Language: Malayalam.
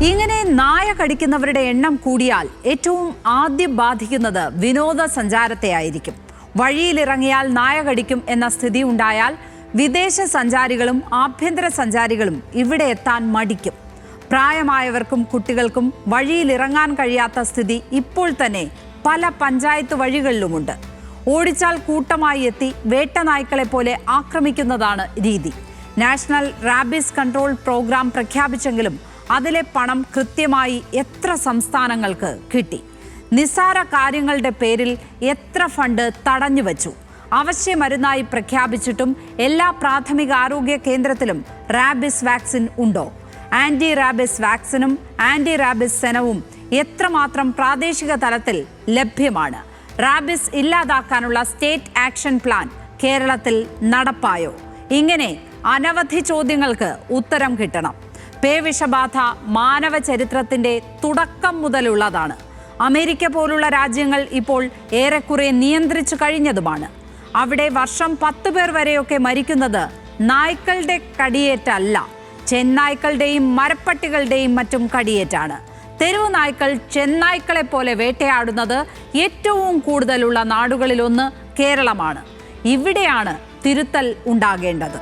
ഇങ്ങനെ നായ കടിക്കുന്നവരുടെ എണ്ണം കൂടിയാൽ ഏറ്റവും ആദ്യം ബാധിക്കുന്നത് വിനോദസഞ്ചാരത്തെ ആയിരിക്കും. വഴിയിലിറങ്ങിയാൽ നായ കടിക്കും എന്ന സ്ഥിതി ഉണ്ടായാൽ വിദേശ സഞ്ചാരികളും ആഭ്യന്തര സഞ്ചാരികളും ഇവിടെ എത്താൻ മടിക്കും. പ്രായമായവർക്കും കുട്ടികൾക്കും വഴിയിലിറങ്ങാൻ കഴിയാത്ത സ്ഥിതി ഇപ്പോൾ തന്നെ പല പഞ്ചായത്ത് വഴികളിലുമുണ്ട്. ഓടിച്ചാൽ കൂട്ടമായി എത്തി വേട്ടനായ്ക്കളെ പോലെ ആക്രമിക്കുന്നതാണ് രീതി. നാഷണൽ റാബീസ് കൺട്രോൾ പ്രോഗ്രാം പ്രഖ്യാപിച്ചെങ്കിലും അതിലെ പണം കൃത്യമായി എത്ര സംസ്ഥാനങ്ങൾക്ക് കിട്ടി? നിസ്സാര കാര്യങ്ങളുടെ പേരിൽ എത്ര ഫണ്ട് തടഞ്ഞു വച്ചു? അവശ്യ മരുന്നായി പ്രഖ്യാപിച്ചിട്ടും എല്ലാ പ്രാഥമിക ആരോഗ്യ കേന്ദ്രത്തിലും റാബീസ് വാക്സിൻ ഉണ്ടോ? ആന്റി റാബീസ് വാക്സിനും ആന്റി റാബീസ് സെനവും എത്രമാത്രം പ്രാദേശിക തലത്തിൽ ലഭ്യമാണ്? റാബീസ് ഇല്ലാതാക്കാനുള്ള സ്റ്റേറ്റ് ആക്ഷൻ പ്ലാൻ കേരളത്തിൽ നടപ്പായോ? ഇങ്ങനെ അനവധി ചോദ്യങ്ങൾക്ക് ഉത്തരം കിട്ടണം. പേവിഷബാധ മാനവ ചരിത്രത്തിന്റെ തുടക്കം മുതലുള്ളതാണ്. അമേരിക്ക പോലുള്ള രാജ്യങ്ങൾ ഇപ്പോൾ ഏറെക്കുറെ നിയന്ത്രിച്ചു കഴിഞ്ഞതുമാണ്. അവിടെ വർഷം 10 പേർ വരെയൊക്കെ മരിക്കുന്നത് നായ്ക്കളുടെ കടിയേറ്റല്ല, ചെന്നായ്ക്കളുടെയും മരപ്പട്ടികളുടെയും മറ്റും കടിയേറ്റാണ്. തെരുവു നായ്ക്കൾ ചെന്നായ്ക്കളെ പോലെ വേട്ടയാടുന്നത് ഏറ്റവും കൂടുതലുള്ള നാടുകളിലൊന്ന് കേരളമാണ്. ഇവിടെയാണ് തിരുത്തൽ ഉണ്ടാകേണ്ടത്.